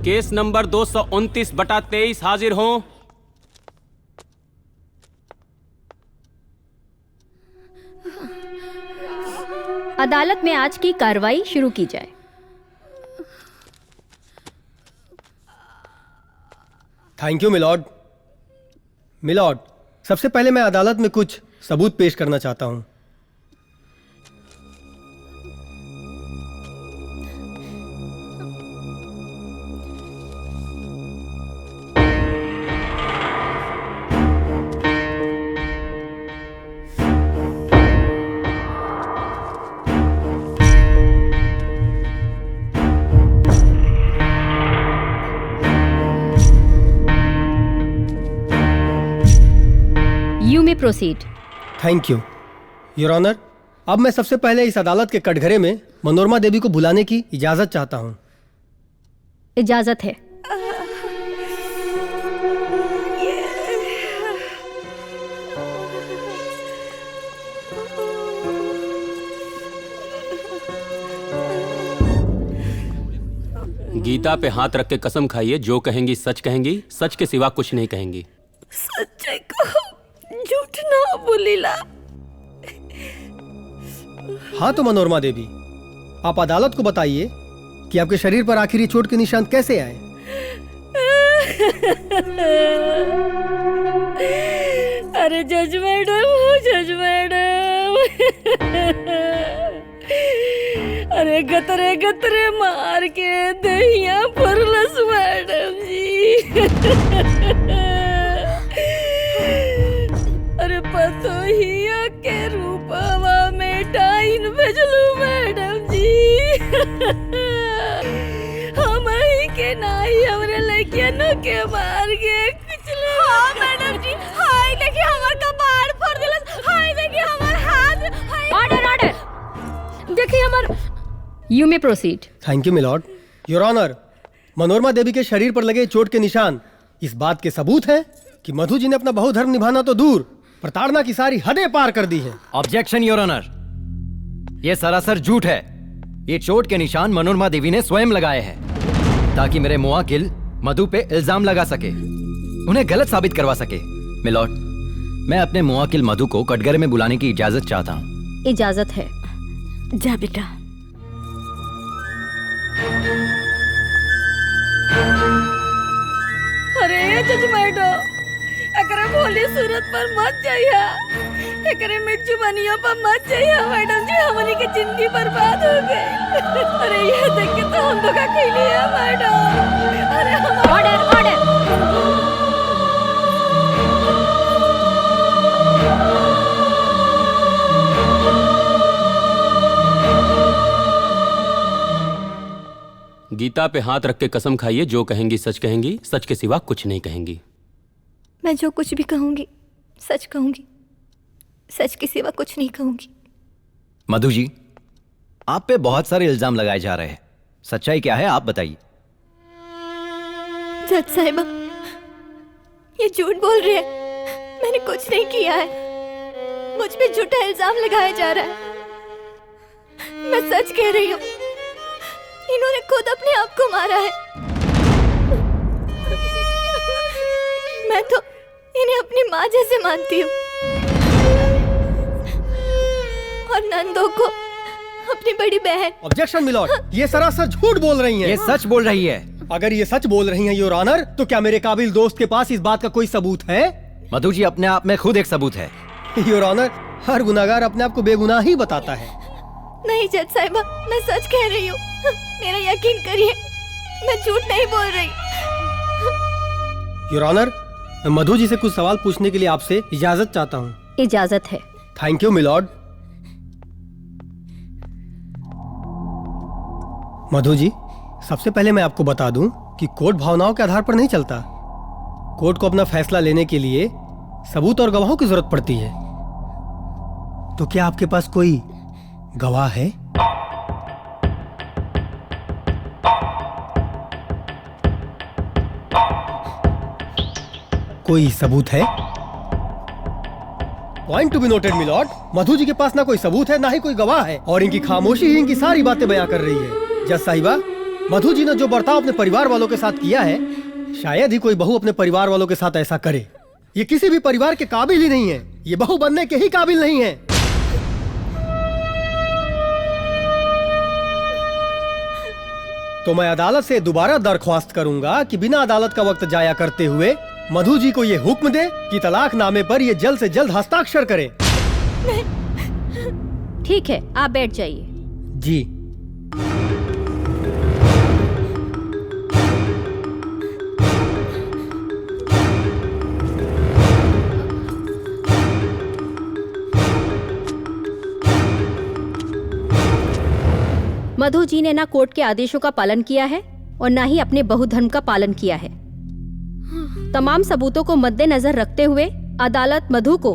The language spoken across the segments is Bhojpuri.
केस नंबर 229/23 हाजिर हों। अदालत में आज की कार्रवाई शुरू की जाए। Thank you milord. मिलॉर्ड, सबसे पहले मैं अदालत में कुछ सबूत पेश करना चाहता हूं। You may proceed. Thank you your honour. अब मैं सबसे पहले इस अदालत के कटघरे में मनोरमा देवी को बुलाने की इजाजत चाहता हूं। इजाजत है। गीता पे हाथ रख के कसम खाइए, जो कहेंगी सच कहेंगी, सच के सिवा कुछ नहीं कहेंगी। सच्चे को झूठ ना बोलीला। हाँ तो मनोरमा देवी, आप अदालत को बताइए कि आपके शरीर पर आखिर ये चोट के निशान कैसे आए। अरे जज मैडम, जज मैडम, अरे गतरे गतरे मार के दहिया फरलस मैडम जी। अरे पतोहिया के रूपवा में टाइन भेजलू मैडम जी। हम ही के नाई हमरे लड़किया न के मार के पिछले। हाँ मैडम जी, हाय देखिए हमार कपार फोड़ दिलस, हाय देखिए हमार हाथ। Order order. देखिए हमार। You may proceed. Thank you milord. Your honour, Manorama Devi के शरीर पर लगे चोट के निशान इस बात के सबूत हैं कि मधु जी ने अपना बहुधर्म निभाना तो दूर, प्रताड़ना की सारी हदें पार कर दी हैं। ऑब्जेक्शन योर ऑनर, यह सरासर झूठ है। ये चोट के निशान मनोरमा देवी ने स्वयं लगाए हैं ताकि मेरे मुवक्किल मधु पे इल्जाम लगा सके, उन्हें गलत साबित करवा सके। मिलॉर्ड, मैं अपने मुवक्किल मधु को कटघरे में बुलाने की इजाजत चाहता हूँ। इजाजत है। जा बेटा। अरे जज मैडम, एकरे भोली सूरत पर मत जाइया, एकरे मिर्चू बनिया पर मत जाइया मैडम जी, हमनी के जिंदगी बर्बाद हो गई। अरे ये देख के तो हम धोखा खइली है मैडम। अरे ऑर्डर ऑर्डर। गीता पे हाथ रख के कसम खाइए, जो कहेंगी सच कहेंगी, सच के सिवा कुछ नहीं कहेंगी। मैं जो कुछ भी कहूंगी सच कहूंगी, सच के सिवा कुछ नहीं कहूंगी। मधु जी, आप पे बहुत सारे इल्जाम लगाए जा रहे हैं, सच्चाई क्या है आप बताइए। जज साहिबा, ये झूठ बोल रहे हैं, मैंने कुछ नहीं किया है, मुझ पे झूठा इल्जाम लगाया जा रहा है। मैं सच कह रही हूँ, इन्होंने खुद अपने आप को मारा है। मैं तो इन्हें अपनी माँ जैसे मानती हूँ और नंदो को अपनी बड़ी बहन। ऑब्जेक्शन मिलॉर्ड, ये सरासर झूठ बोल रही हैं। ये सच बोल रही है। अगर ये सच बोल रही हैं योर ऑनर, तो क्या मेरे काबिल दोस्त के पास इस बात का कोई सबूत है? मधु जी अपने आप में खुद एक सबूत है। योर ऑनर, हर गुनाहगार अपने आप को बेगुनाह ही बताता है। नहीं जज साहिबा, मैं सच कह रही हूँ, मेरा यकीन करिए, मैं झूठ नहीं बोल रही। योर ऑनर, मैं मधु जी से कुछ सवाल पूछने के लिए आपसे इजाजत चाहता हूँ। इजाजत है। Thank you milord. मधु जी, सबसे पहले मैं आपको बता दूं कि कोर्ट भावनाओं के आधार पर नहीं चलता। कोर्ट को अपना फैसला लेने के लिए सबूत और गवाहों की जरूरत पड़ती है। तो क्या आपके पास कोई गवाह है? कोई सबूत है? Point to be noted milord, Madhu ji के पास ना कोई सबूत है, ना ही कोई गवाह है, और इनकी खामोशी ही इनकी सारी बातें बयां कर रही है। जज साहिबा, मधु जी ने जो बर्ताव अपने परिवार वालों के साथ किया है, शायद ही कोई बहू अपने परिवार वालों के साथ ऐसा करे। ये किसी भी परिवार के काबिल ही नहीं है, ये बहू बनने के ही काबिल नहीं है। तो मैं अदालत से दोबारा दरख्वास्त करूंगा कि बिना अदालत का वक्त जाया करते हुए मधु जी को ये हुक्म दे कि तलाकनामे पर ये जल्द से जल्द हस्ताक्षर करें। ठीक है, आप बैठ जाइए। जी। मधु जी ने ना कोर्ट के आदेशों का पालन किया है और ना ही अपने बहुधर्म का पालन किया है। तमाम सबूतों को मद्देनजर रखते हुए अदालत मधु को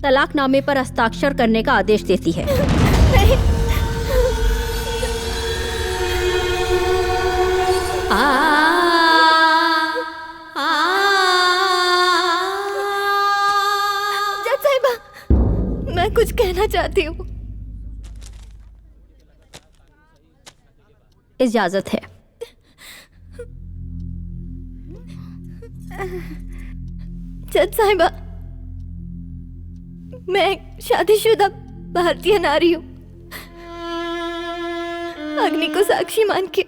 तलाकनामे पर हस्ताक्षर करने का आदेश देती है। जज साहिबा, मैं कुछ कहना चाहती हूँ। इजाजत है। जज साहिबा, मैं एक शादीशुदा भारतीय नारी हूँ। अग्नि को साक्षी मान के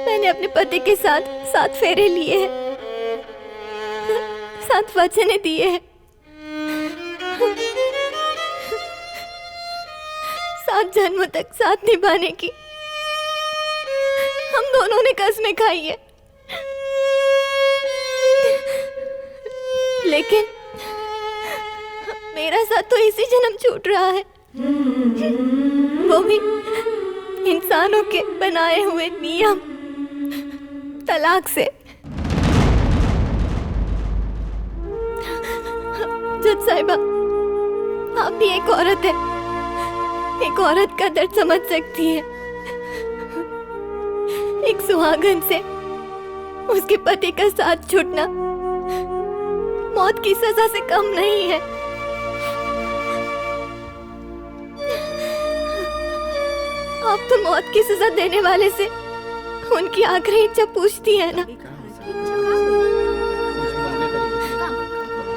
मैंने अपने पति के साथ 7 फेरे लिए हैं, 7 वचने दिए हैं, 7 जन्मों तक साथ निभाने की हम दोनों ने कसमें खाई है। लेकिन मेरा साथ तो इसी जन्म छूट रहा है, वो भी इंसानों के बनाए हुए नियम, तलाक से। जज साहिबा, आप भी एक औरत है, एक औरत का दर्द समझ सकती है। एक सुहागन से उसके पति का साथ छूटना मौत की सजा से कम नहीं है। आप तो मौत की सजा देने वाले से उनकी आखिरी इच्छा पूछती है ना?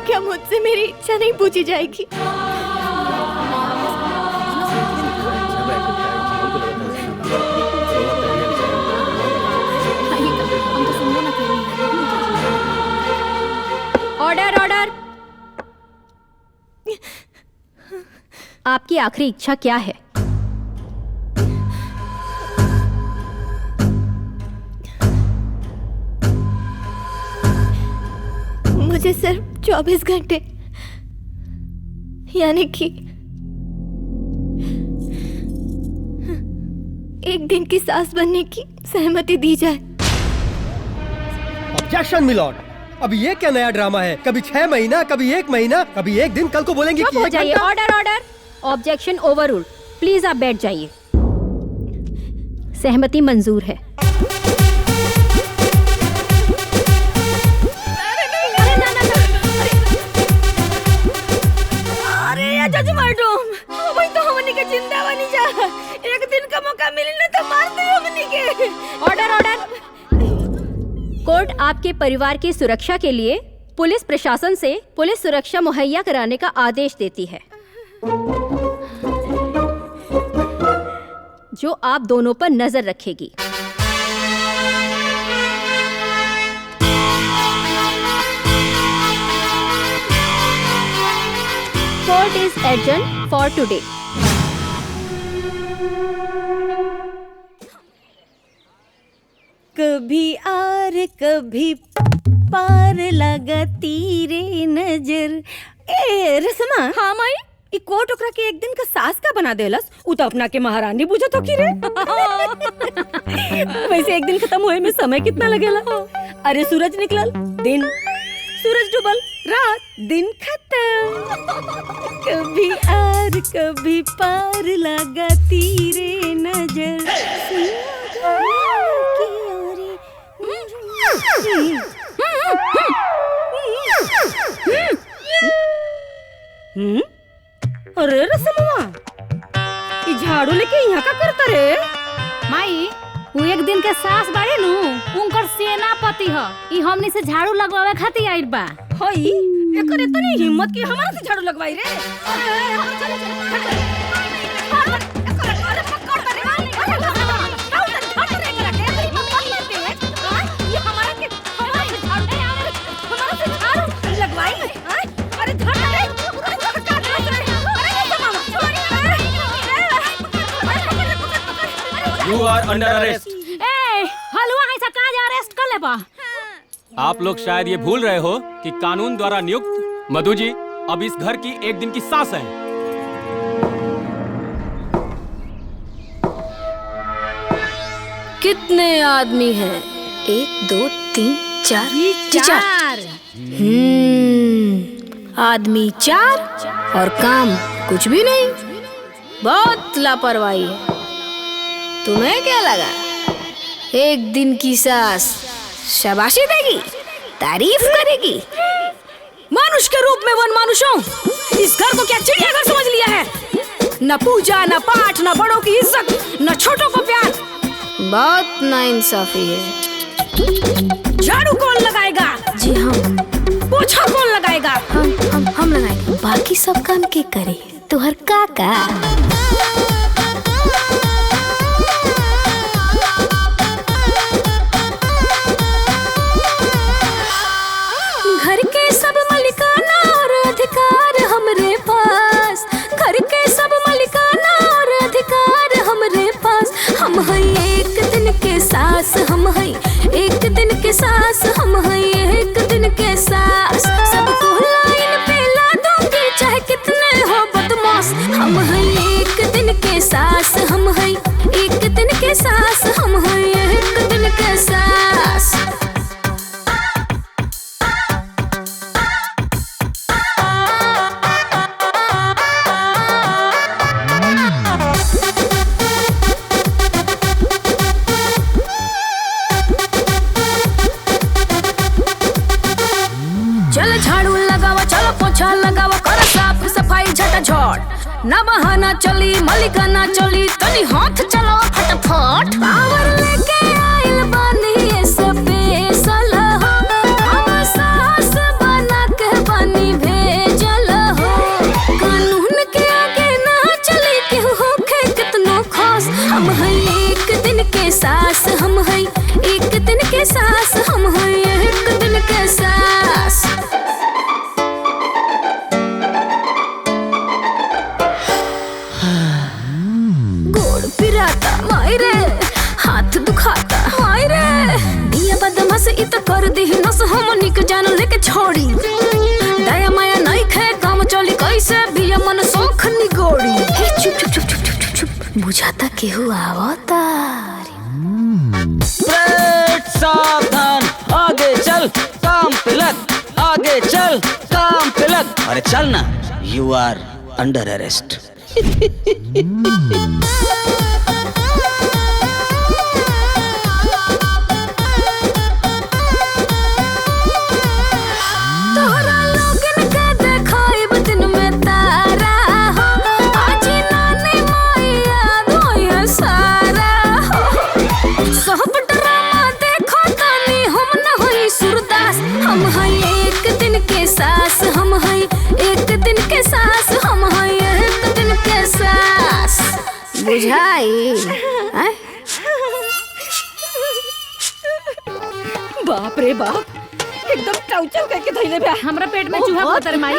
क्या मुझसे मेरी इच्छा नहीं पूछी जाएगी? Order, order. आपकी आखिरी इच्छा क्या है? मुझे सिर्फ 24 घंटे यानी कि एक दिन की सास बनने की सहमति दी जाए। ऑब्जेक्शन मिलॉर्ड, अभी ये क्या नया ड्रामा है? कभी 6 महीना, कभी 1 महीना, कभी 1 दिन, कल को बोलेंगे चुप कि हो 1 जाइए। घंटा। Order, order. Objection overruled. Please आप बैठ जाइए। सहमति मंजूर है। अरे जज मैडम, वही तो हमनी के जिंदा बनी जा। एक दिन का मौका मिली ना तो मार दे हमनी के। Order, order. कोर्ट आपके परिवार की सुरक्षा के लिए पुलिस प्रशासन से पुलिस सुरक्षा मुहैया कराने का आदेश देती है, जो आप दोनों पर नजर रखेगी। Court is adjourned for today. कभी आर कभी पार लगाती रे नजर। ए रसमा। हाँ माई, ई कोट ओकरा के एक दिन का सास का बना देलस। उ तो अपना के महारानी बुझत हो की रे। वैसे एक दिन खत्म होए में समय कितना लगेला? अरे सूरज निकलल दिन, सूरज डूबल रात, दिन खत्म। कभी आर कभी पार लगाती रे नजर। अरे रसमवा, ई झाड़ू लेके यहाँ का करता रे? माई, एक दिन के सास बाड़ी नु उनकर सेनापति ह। ई हमनी से झाड़ू लगवावे खातिर आइल बा। होई एकर इतनी हिम्मत कि हमारा से झाड़ू लगवाई रे। You are under arrest. ए हलवा है सा कहां जा अरेस्ट कर लेबा। आप लोग शायद ये भूल रहे हो कि कानून द्वारा नियुक्त मधु जी अब इस घर की एक दिन की सास हैं। कितने आदमी हैं? 1 2 3 4 चार। आदमी 4 और काम कुछ भी नहीं। बहुत लापरवाही है। तुम्हें क्या लगा एक दिन की सास शाबाशी देगी, तारीफ करेगी? मनुष्य के रूप में वन मानुष हूं। इस घर को क्या चिड़ियाघर समझ लिया है? न पूजा, न पाठ, न बड़ों की इज्जत, न छोटों को प्यार। बहुत नाइंसाफी है। झाड़ू कौन लगाएगा? जी हम। पोछा कौन लगाएगा? हम लगाएंगे। बाकी सब काम के करे तुहर काका। घर के सब मालिकाना और अधिकार हमरे पास। घर के सब मालिकाना और अधिकार हमरे पास। हम हैं एक दिन के सास, हम हैं एक दिन के सास, हम हैं एक दिन के सास। सबको लाइन पे ला दूंगी चाहे कितने हो बदमाश। हम हैं एक दिन के सास, हम हैं एक दिन के सास, हम हैं एक दिन के सास। चल झाड़ू लगावा, चलो पोछा लगावा, कर साफ सफाई झटाझट। ना बहाना चली, मलिकाना चली, तनी हाथ चलाओ फटाफट। पावर लेके आइल बानी ये स्पेशल हो। हम साहस बना के बानी भेजल हो। कानून के आगे ना चली केहू होखे कितनो खास। हम हैं एक दिन के सास, हम हैं एक दिन के सास, हम हैं एक दिन के सास। गोड़ पिराता मायरे, हाथ दुखाता मायरे। दिया बदमाश इत कर दी नस हमनी के जान लेके छोड़ी। दया माया नहीं खे काम चली कैसे भी मन शौख निगोड़ी। हे चुप चुप चुप चुप चुप चुप, बुझाता केहू आवता। सावधान, आगे चल काम पे लग, आगे चल काम पे लग। अरे चल ना, यू आर अंडर अरेस्ट। तोहरा लोगन के देखाइब दिन में तारा हो। आज नानी माई याद होइहे सारा हो। सब ड्रामा देखो तानी हम न होई सुरदास। हम हैं एक दिन के सास, हम हैं एक दिन के सास, हम हैं एक दिन के सास। बुझाई? बाप रे बाप, एकदम टाउचर करके धइले बा। हमरा पेट में चूहा पतर माई।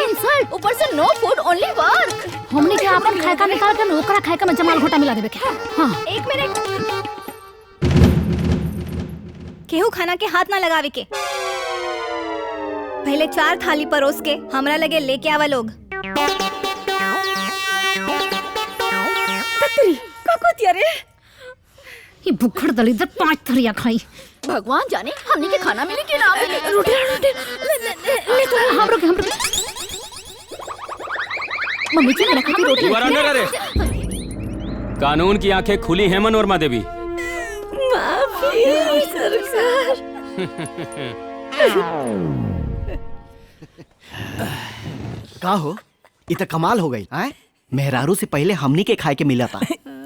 ऊपर से नो फूड ओनली वर्क। हमनी के अपन खाए का निकाल के ओकरा खाए का में जमाल घोटा मिला देबे के। हां एक मिनट, केहू खाना के हाथ ना लगावे के। पहले 4 थाली परोस के हमरा लगे लेके आवा लोग। ततरी काकोतिया रे। ये भुखड़ दलिदर 5 थरिया खाई। भगवान जाने हमनी के खाना मिले कि ना मिले। रोटी ले तो हमरो के मम्मी जी मेरा खाती रोटी You are under arrest. कानून की आंखें खुली हैं मनोरमा देवी। माफी सरकार। का हो, इत कमाल हो गई हैं? मेहरारू से पहले हमनी के खाए के मिला था।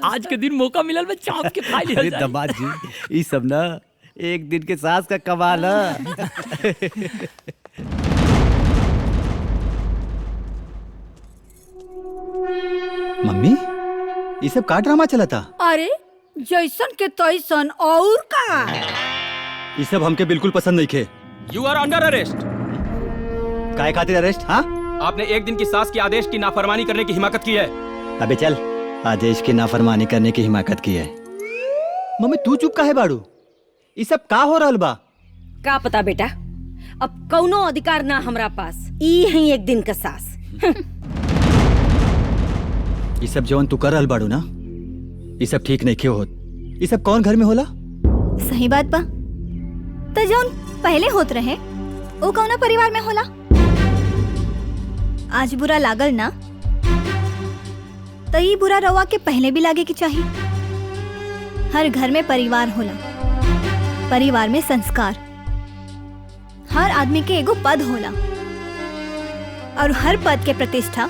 आज के दिन मौका मिलल बा चाप के खा लिया अरे जाए। दमाद जी, ये सब ना एक दिन के सास का कमाल है। मम्मी, ये सब का ड्रामा चला था? अरे जैसन के तैसन और का। ये सब हमके बिल्कुल पसंद नहीं खे। You are under arrest. काय खातिर अरेस्ट? हाँ, आपने एक दिन की सास के आदेश की नाफरमानी करने की हिमाकत की है। अबे चल, आदेश की नाफरमानी करने की हिमाकत की है। मम्मी तू चुप काहे बाड़ू? ये सब का हो रहल बा? का पता बेटा, अब कौनो अधिकार ना हमरा पास। ई है एक दिन का सास। ये सब जवन तू कर रहल बाड़ू ना, ये सब ठीक नहीं क्यों होत? ये सब कौन घर में होला? सही बात बा। तो जौन पहले होत रहे वो कौना परिवार में होला? आज बुरा लागल ना, तो ये बुरा रवा के पहले भी लागे की चाहिए। हर घर में परिवार होला, परिवार में संस्कार, हर आदमी के एगो पद होला और हर पद के प्रतिष्ठा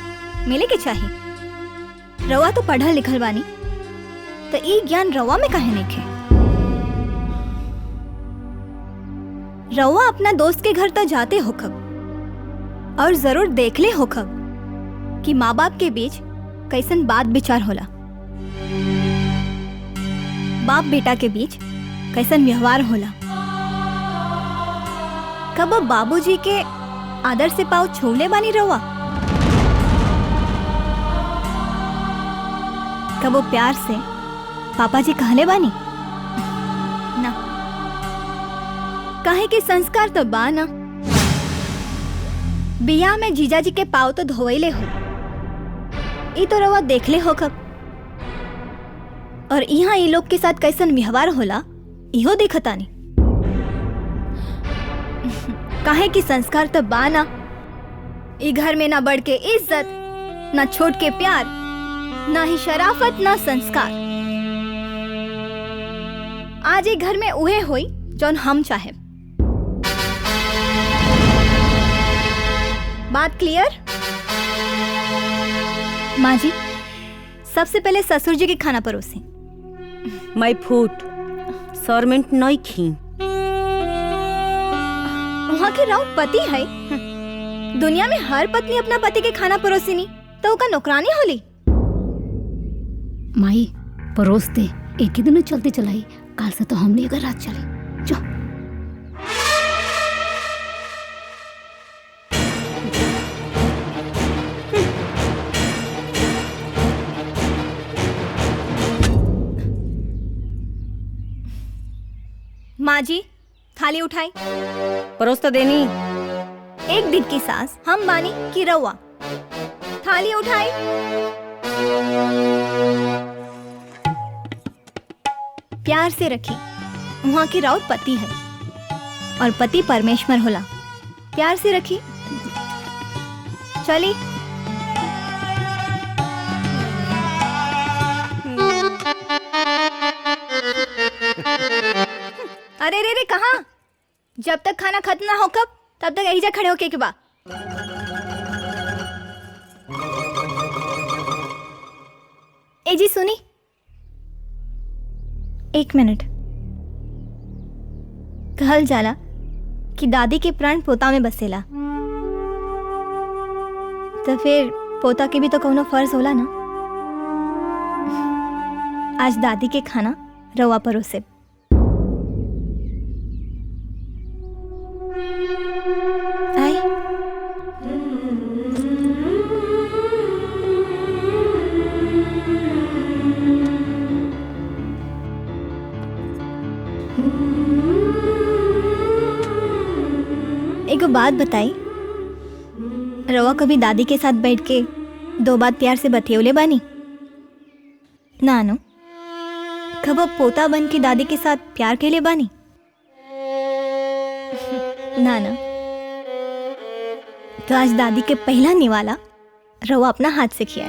मिले के चाहिए। रवा तो पढ़ल लिखल बानी, तो ई ज्ञान रवा में काहे नइखे? रवा अपना दोस्त के घर तो जाते होखब और जरूर देख ले होखब कि माँ बाप के बीच कैसन बात विचार होला, बाप बेटा के बीच कैसन व्यवहार होला। कब बाबूजी के आदर से पाँव छूले बानी रवा? कब वो प्यार से पापा जी कहले बानी ना? काहे कि संस्कार तो बा ना। बियाह में जीजा जी के पाँव तो धोइले हो, ई तो रवा देखले हो कब। और यहाँ ये लोग के साथ कैसन व्यवहार होला इहो देखतानी। काहे कि संस्कार तो बा ना। ई घर में ना बढ़ के इज्जत, ना छोट के प्यार, ना ही शराफत, ना संस्कार। आज एक घर में उहे होई जौन हम चाहे। बात क्लियर? माँ जी, सबसे पहले ससुर जी के खाना परोसी। मैं फूट सरमेंट नहीं खी। वहाँ के राव पति है। दुनिया में हर पत्नी अपना पति के खाना परोसी नहीं तो उसका नौकरानी होली। माई परोस दे, एक ही दिन चलते चलाई, काल से तो हमने अगर रात चले। जो माँ जी, थाली उठाई। परोस तो देनी। एक दिन की सास हम बानी की रवा। थाली उठाई। प्यार से रखी। वहाँ की राउत पति है और पति परमेश्वर होला। प्यार से रखी। चली। अरे रे रे कहाँ? जब तक खाना खत्म ना हो कब तब तक यही जा खड़े होके के बा। ए जी सुनी, एक मिनट। कहल जाला कि दादी के प्राण पोता में बसेला, तो फिर पोता के भी तो कौनो फर्ज होला ना। आज दादी के खाना रवा परोसे। आई। एगो बात बताई, रवा कभी दादी के साथ बैठ के दो बात प्यार से बतियौले बानी? ना नो। कब पोता बन के दादी के साथ प्यार के लिए बानी? ना ना। तो आज दादी के पहला निवाला रवा अपना हाथ से खिया।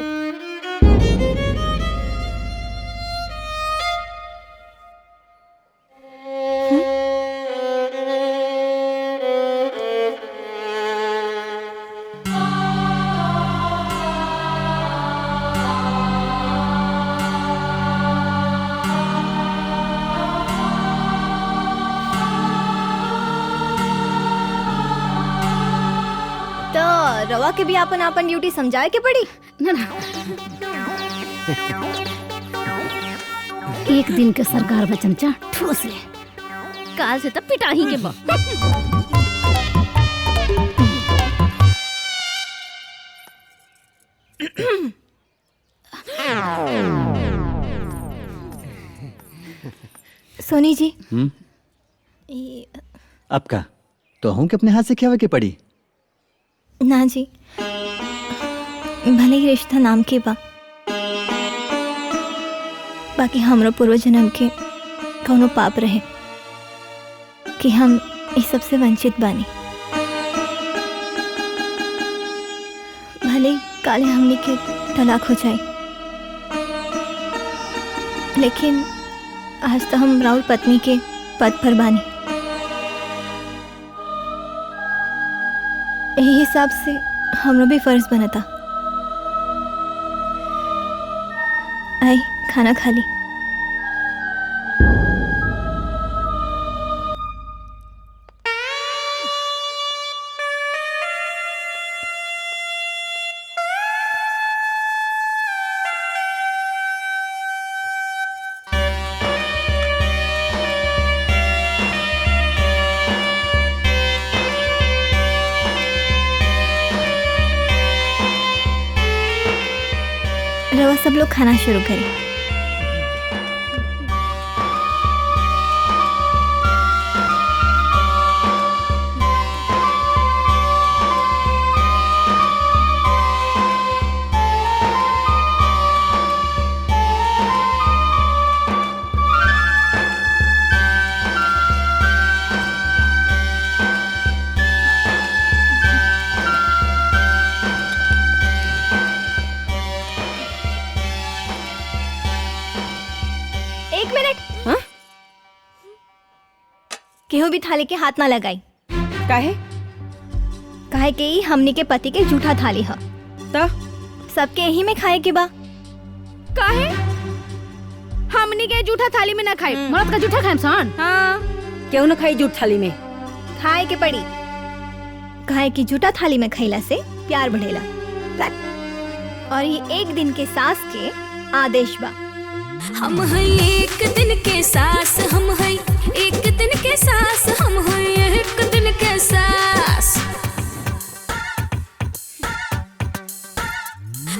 रवा के भी आपन आपन ड्यूटी समझाए के पड़ी। ना ना एक दिन के सरकार में चमचा ठूस ले, काल से तब पिटाही के बा। सोनी जी अब का तो हूँ कि अपने हाथ से खियावे के पड़ी। ना जी, भले ही रिश्ता नाम के बा, बाकी हमरो पूर्व जन्म के कौनो पाप रहे कि हम इस सबसे वंचित बानी। भले ही काले हमने के तलाक हो जाए, लेकिन आज तो हम राउर पत्नी के पद पर बानी। यही हिसाब से हमरो भी फर्ज बनता। आई खाना खा ली। रवा सब लोग खाना शुरू करें। एक मिनट। हाँ? केहू भी थाली के हाथ ना लगाई। काहे? काहे के ही हमनी के पति के जूठा थाली ह। तो सबके यही में खाए के बा। काहे हमनी के जूठा थाली में ना खाए, मर्द का जूठा खाए सान। हाँ, क्यों न खाई जूठ थाली में? खाए के पड़ी। काहे की जूठा थाली में खैला से प्यार बढ़ेला। और ये एक दिन के सास के आदेश बा। हम हैं एक दिन के सास, हम हैं एक दिन के सास, हम हैं एक दिन के सास।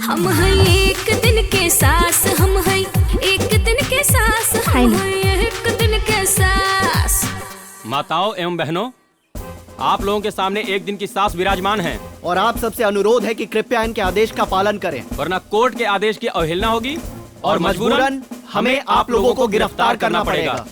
हम हैं एक दिन के सास, हम हैं एक दिन के सास, हम हैं एक दिन के सास। माताओं एवं बहनों, आप लोगों के सामने एक दिन की सास विराजमान है और आप सबसे अनुरोध है कि कृपया इनके आदेश का पालन करें, वरना कोर्ट के आदेश की अवहेलना होगी और मजबूरन हमें आप लोगों को गिरफ्तार करना पड़ेगा।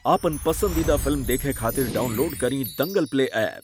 आपन पसंदीदा फिल्म देखे खातिर डाउनलोड करी दंगल प्ले ऐप।